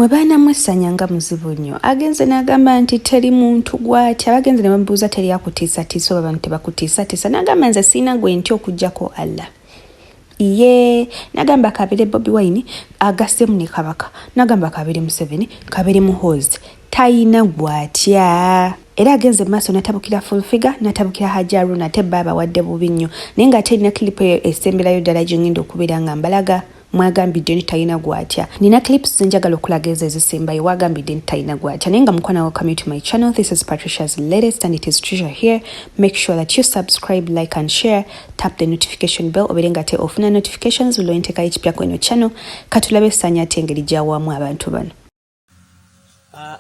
Mwe baana mwesanyanga muzibu nnyo agenze n'agamba nti teri muntu gw'atya bagenze ne bamubuuza teri akutiisatiisa oba abantu tebakutiisatiisa n'agamba nze siina gwe ntya okuggyako Allah. Ye n'agamba kabire Bobi Wine agassemu ne Kabaka n'agamba kabire Museveni kabire Muhoozi tayina gw'atya. Era agenze maaso n'atabukira Full Figure n'atabukira Hajji Haruna ate baba wadde bubi nnyo naye ng'ate erina kilipu esemberayo ddala gye ngenda okubeera nga mbalaga mwagambidde nti talina gw'atya. Nina clips zenjagala okulaga ezo ezisembayo wagambidde nti talina gw'atya naye nga mukwana welcome to my channel. This is Patricia's latest and it is Tricia here. Make sure that you subscribe, like and share. Tap the notification bell obeere ng'ate ofuna notifications buli lwenteka ekipya ku eno channel. Katulabe essanya ate engeri gy'awaamu abantu bano.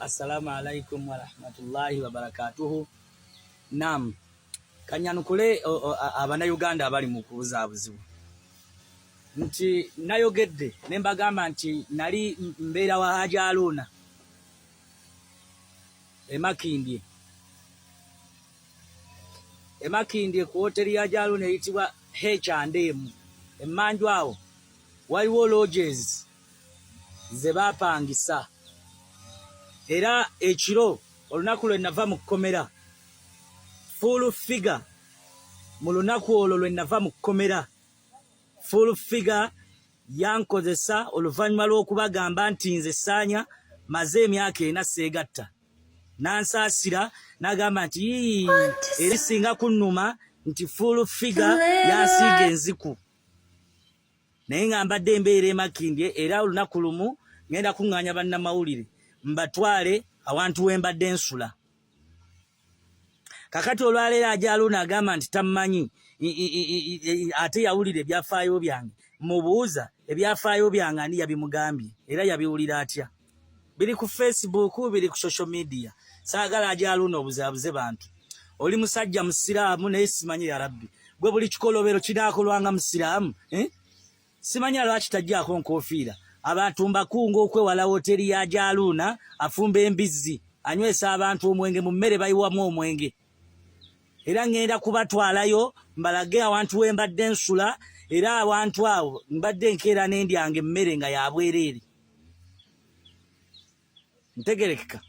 Assalamu alaikum wa rahmatullahi wa barakatuhu. Naam, kanyanukule abannayuganda abali mu kubuzaabuzibu nti nayogedde ne mbagamba nti nali mbeera wa Hajji Haruna Emakindye ku hoteri ya Hajji Haruna eyitibwa H&M. Emmanju awo waliwo lodges ze baapangisa era ekiro olunaku lwe nava mu kkomera Full Figure mu lunaku olwo lwe nava mu kkomera Full Figure yankozesa oluvannyuma lw'okubagamba nti nze Ssaanya maze emyaka 4 seegatta nansaasira n'agamba nti eri singa kunnuma nti Full Figure yansiiga enziku naye nga mbadde embeera Emakindye era olunaku lumu ngenda kuŋŋaanya bannamawulire mbatwale awantu we mbadde nsula. Kakati olwaleero Hajji Haruna agamba nti tammanyi ate yawulira ebyafaayo byange. Mubuuza ebyafaayo byange ani yabimugambye era yabiwulira atya? Biri ku Facebook, biri ku social media. Saagala Hajji Haruna obuzaabuze bantu. Oli musajja musiraamu naye simanyi ya Rabbi. Gwe buli kikolobero kinaakolwanga musiraamu. Simanyi lwaki tajjaako nkofiira. Abantu mbakunga okwewala hoteri ya Hajji Haruna afumba embizzi anywesa abantu omwenge mu mmere bayiwamu omwenge. Era ngenda kubatwalayo mbalage awantu we mbadde nsula era awantu awo mbadde nkeera n'endyange emmere nga ya bwereere. Ntegerekeka.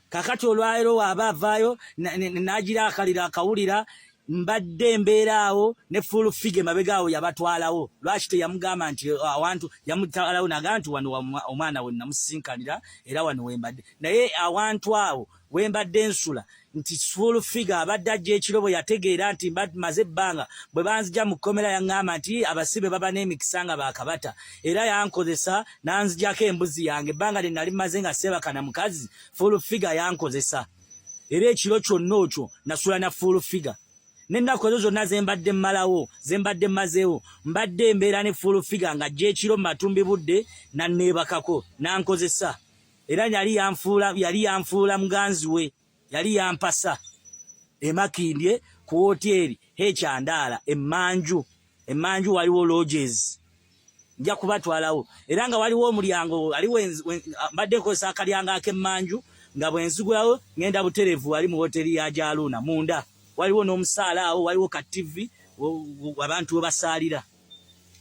Kakati olwaleero waaba avaayo n'agira akalira akawulira mbadde mbeera awo ne Full Figure mabega awo yabatwalawo. Lwaki teyamugamba nti awantu yamutwalawo n'agamba nti wano omwana we namusinkanira era wano we mbadde. Naye awantu awo we mbadde nsula nti Full Figure abadde ajja ekiro bwe yategeera nti maze ebbanga bwe banzija mu kkomera yaŋŋamba nti abasibe baba n'emikisa nga baakabata era yankozesa n'anzijako embuzi yange ebbanga lye nali maze nga seebaka na mukazi Full Figure yankozesa era ekiro kyonna okyo nasula na Full Figure. N'ennaku ezo zonna ze mbadde mmalawo ze mbadde mmazeewo mbadde embeera ne Full Figure nga ajja ekiro mu matumbi budde nanneebakako n'ankozesa era yali yanfuula muganzi we yali yampasa Emakindye ku hoteri H&R emmanju waliwo lodges nja kubatwalawo era nga waliwo omulyango mbadde nkozesa akalyango ak'emmanju nga bwenzigulawo ngenda buterevu wali mu hoteri ya Hajji Haruna munda waliwo n'omusaala awo waliwo ka TV abantu we basaalira.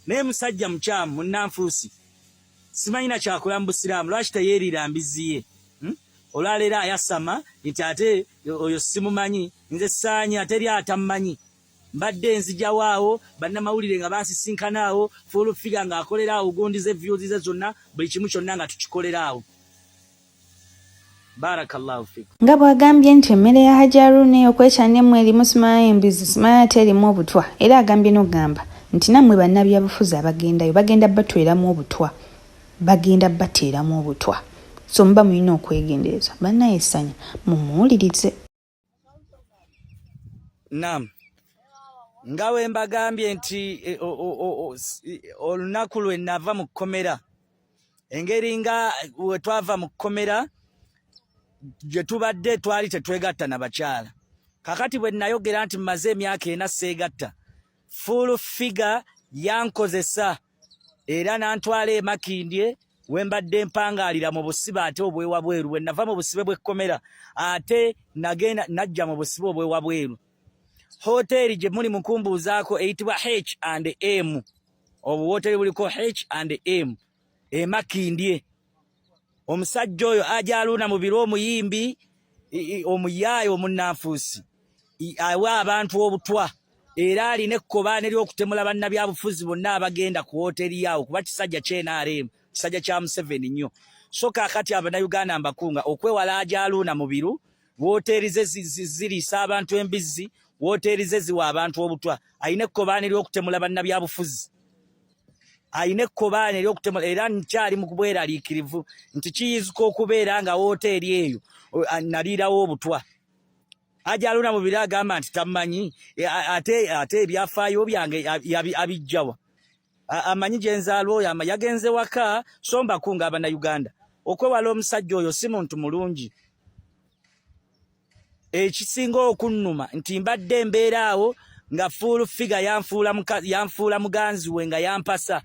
Naye musajja mukyamu munnanfuusi simanyi na kyakola mu busiraamu lwaki teyeerira mbizzi ye. Olwaleero ayasama nti ate oyo simumanyi nze Ssaanya teri atammanyi mbadde nzijawo awo bannamawulire nga bansisinkana awo Full Figure ng'akolera awo ogondize views ze zonna buli kimu kyonna nga tukikolera awo. Barakallahu fik. Nga bw'agambye nti emmere ya Hajji Haruna okwekyannemu erimu simanyi embizi simanyi ate erimu obutwa era agambye n'ogamba nti nammwe bannabyabufuzi abagendayo bagenda batweramu obutwa. So mba mulina okwegendereza bannaye Ssaanya mumuwulirize. Naam, nga we mbagambye nti olunaku lwe nava mu kkomera engeri nga we twava mu kkomera gye tubadde twali tetwegatta na bakyala. Kakati bwe nayogera nti mmaze emyaka 4 seegatta Full Figure yankozesa era n'antwala Emakindye we mbadde mpangaalira mu busibe ate obwewa bweru. Bwe nava mu busibe bw'ekkomera ate najja mu busibe obwewa bweru. Hoteri gye muli mukumbuuzaako eyitibwa H&M. Obuwoteri buliko H&M Emakindye. omusajja oyo ajaluna mu biro omuyimbi omuyaayo omunnanfuusi awa abantu obutwa era alina ekkobaane ly'okutemula bannabyabufuzi bonna abagenda ku wooteri yaawo kuba kisajja ky'NRM kisajja kya Museveni nnyo. So kaakati Abannayuganda mbakunga okwewala ajaluna mu biro wooteri ze ziriisa abantu embizzi wooteri ze ziwa abantu obutwa ayina ekkobaane ly'okutemula bannabyabufuzi ayina ekkobaane ly'okutemula era nkyali mu kubweraliikirivu nti kiyizuka okubeera nga wooteri eyo naliirawo obutwa ajaluna mu biro agamba nti tamanyi ate ebyafaayo byange abijjawa amanyi gyenzaalwa oyo yagenze waka. So mbakunga Abannayuganda okwewala omusajja oyo si muntu mulungi. Ekisinga okunnuma nti mbadde mbeera awo nga full figure yanfuula muganzi we nga yampasa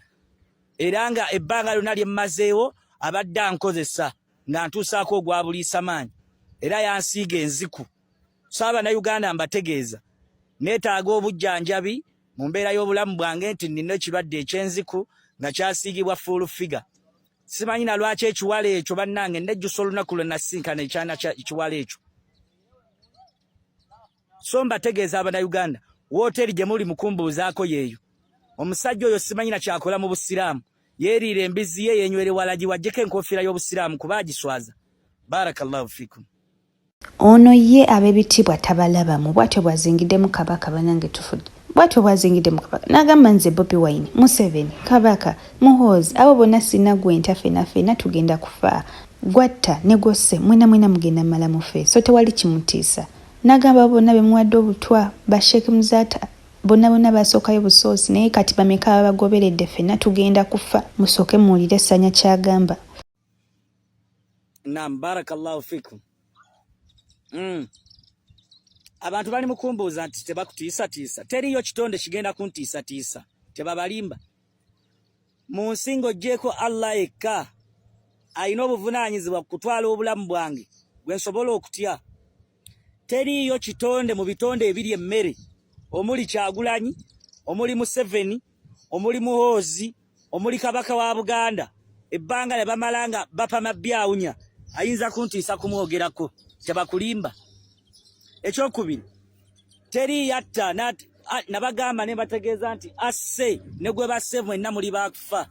era nga ebbanga lyonna lye mmazeewo abadde ankozesa nga ntuusaako ogwa buliisamaanyi era yansiiga enziku. So Abannayuganda mbategeeza neetaaga obujjanjabi mu mbeera y'obulamu bwange nti nina ekirwadde eky'enziku nga kyasiigibwa full figure. Simanyi na lwaki ekiwala ekyo bannange nejjusa olunaku lwe nasinkana ekyana ekiwala ekyo. So mbategeeza Abannayuganda wooteri gye muli mukumbuuzaako yeeyo. Omusajja oyo simanyi na kyakola mu busiraamu yeeriira embizzi ye yenywere walagi wajjeko enkofiira y'obusiraamu kuba agiswaza. Barakallahu fikum. Ono ye ab'ebitiibwa tabalabamu bw'atyo bwazingiddemu Kabaka banange tufudde bw'atyo bwazingiddemu Kabaka n'agamba nze Bobi Wine Museveni Kabaka Muhoozi abo bonna sina gwenta fena tugenda kufa gwatta ne gosse mwena mugenda mala mufe so tewali kimutiisa. N'agamba bonna bemuwadde obutwa ba Sheikh Muzata bonna basookayo busoosi naye kati bameka abagoberedde fena tugenda kufa musooke muwulire essanya kyagamba. Naam, barakallahu fikum. Abantu bali mukumbuuza nti tebakutiisa. Teriyo kitonde kigenda kuntiisa. Tebabalimba. Mu nsingo ojjeeko Allah yekka ayina obuvunaanyizibwa kutwala obulamu bwange bwe nsobola okutya. Teriyo kitonde mu bitonde ebiri emmere omuli Kyagulanyi, omuli Museveni, omuli Muhoozi, omuli Kabaka wa Buganda ebbanga lye bamalanga bapama byawunya ayinza kuntiisa kumwogerako. Tebakulimba. Ekyokubiri teri yatta nabagamba ne bategeeza nti asse ne gwe basse mwenna muli bakufa.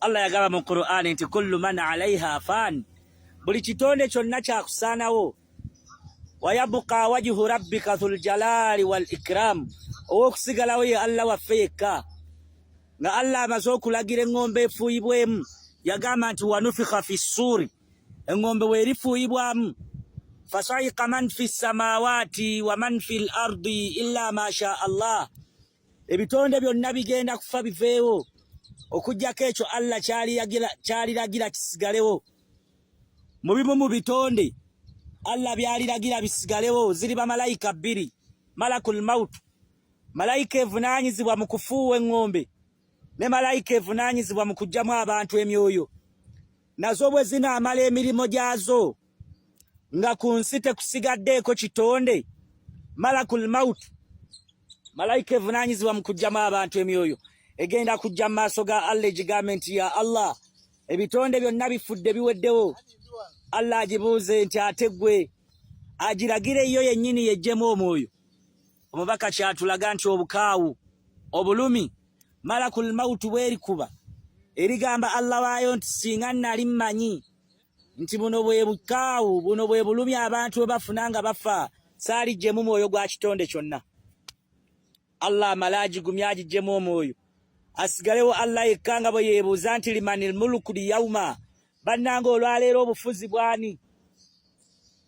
Allah yagamba mu Qur'an nti kullu man alaiha fan, buli kitonde kyonna kyakusaanawo. Wayabqa wajhu rabbika dhul jalali wal ikram, okusigalawo ye Allah waffe yekka. Nga Allah amaze okulagira engombe efuuyibwemu yagamba nti wanufikha fi ssuri, engombe weerifuuyibwamu fasaika man fi samawati wa man fil ardi illa ma sha Allah. Ebitonde byonna bigenda kufa biveewo okujjako ekyo Allah kyaliragira kisigalewo. Mu bimu mu bitonde Allah byaliragira bisigalewo ziri bamalayika bbiri, malakul maut, malayika evunaanyizibwa mu kufuuwa engombe ne malayika evunaanyizibwa mu kuggyamu abantu emyoyo. Nazo bwe zinaamala emirimu gyazo nga ku nsi tekusigaddeeko kitonde, malakul maut, malayika evunaanyizibwa mu kuggyamu abantu emyoyo egenda kujja mu maaso ga Allah egigambe nti ya Allah ebitonde byonna bifudde biweddewo. Allah agibuuze nti ate ggwe agiragire yo yennyini yejjemu omwoyo. Omubaka kyatulaga nti obukaawu obulumi malakul maut bwerikuba erigamba Allah waayo nti singa nali mmanyi nti buno bwe bukaawu buno bwe bulumi abantu bafuna nga bafa saalijjemu mwoyo gwa kitonde kyonna. Allah amala agigumya agiggyemu omwoyo asigalewo Allah yekka nga bwe yeebuuza nti limanil mulku liyawma, bannanga olwaleero obufuzi bwani?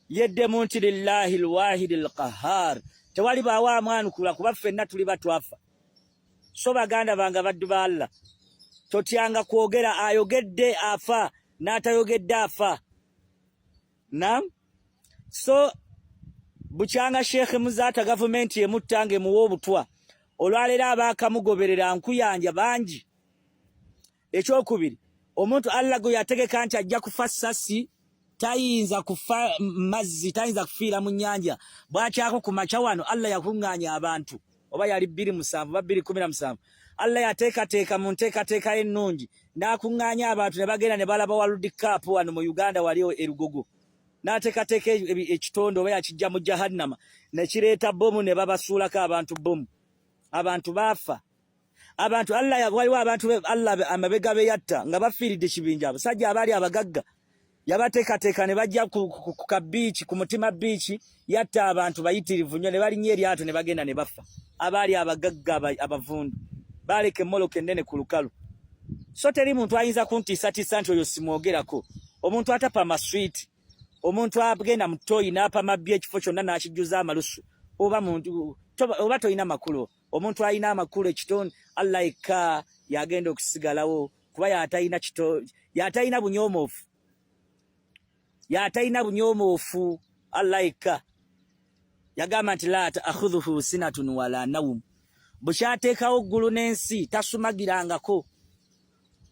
Yeddemu nti lillahi lwahidi lqahar, tewali baawa mwanukula kuba ffenna tuli batwafa. So baganda bange baddu ba Allah totyanga kwogera ayogedde afa n'atayogedde afa. Naam, so bukyanga Sheikh Muzata gavumenti emuttange muwa obutwa olwaleero abaakamugoberera nkuyanja bangi. Ekyokubiri omuntu Allah gwe yategeka nti ajja kufa sasi tayinza kufa mazzi, tayinza kufiira mu nnyanja. Bwakyako ku makya wano Allah yakuŋŋaanya abantu oba yali 27 oba 217 Allah yateekateeka mu nteekateeka ennungi n'akuŋŋaanya abantu ne bagenda ne balaba World Cup wano mu Uganda waliwo erugogo n'ateekateeka ekitonde oba yakijja mu jahannama ne kireeta bomu ne babasuulako abantu bomu abantu baafa abantu Allah waliwo abantu Allah amabega be yatta nga bafiiridde kibinja abasajja abaali abagagga yabateekateeka ne bajja ku kabiici ku mutima biici yatta abantu bayitirivu nnyo ne balinnya eryato ne bagenda ne bafa abaali abagagga abavundu baleka emmoloka ennene ku lukalu so teri muntu ayinza kuntiisatiisa nti oyo simwogerako omuntu atapa amaswiti omuntu agenda mu toyi n'apa mabbi ekifo kyonna n'akijjuza amalusu oba toyina makulu omuntu ayina amakulu ekitonde Allah yekka yagenda okusigalawo kuba yatalina bunyomoofu Allah yekka yagamba nti la ta'khudhuhu sinatun wala nawm bukyateekawo eggulu n'ensi tasumagirangako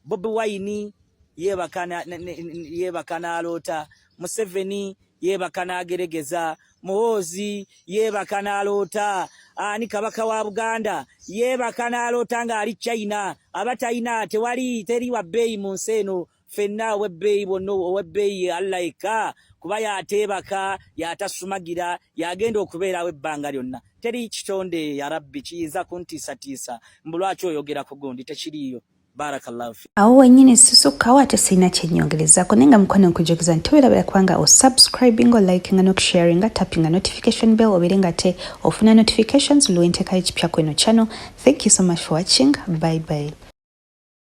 Bobi Wine yeebaka n'aloota Museveni yeebaka n'ageregeza Muhoozi yeebaka n'aloota ani kabaka wa Buganda yeebaka n'aloota ng'ali China abatayina teri wa bbeeyi mu nsi eno ffenna ow'ebbeeyi bonna ow'ebbeeyi Allah yekka kuba yateebaka yatasumagira yagenda okubeerawo ebbanga lyonna teri kitonde ya Rabbi kiyinza kuntiisatiisa mbulwaki oyogera ku gundi tekiriiyo barakallahu fi awo wenyini sisukkawo ate sirina kyennyongerezaako naye nga mukono nkujogeza nti weerabira kubanga osubscribinga olikinga n'okusharinga tappinga notification bell obeere nga te ofuna notifications luwenteekayo ekipya ku eno channel. Thank you so much for watching. Bye bye.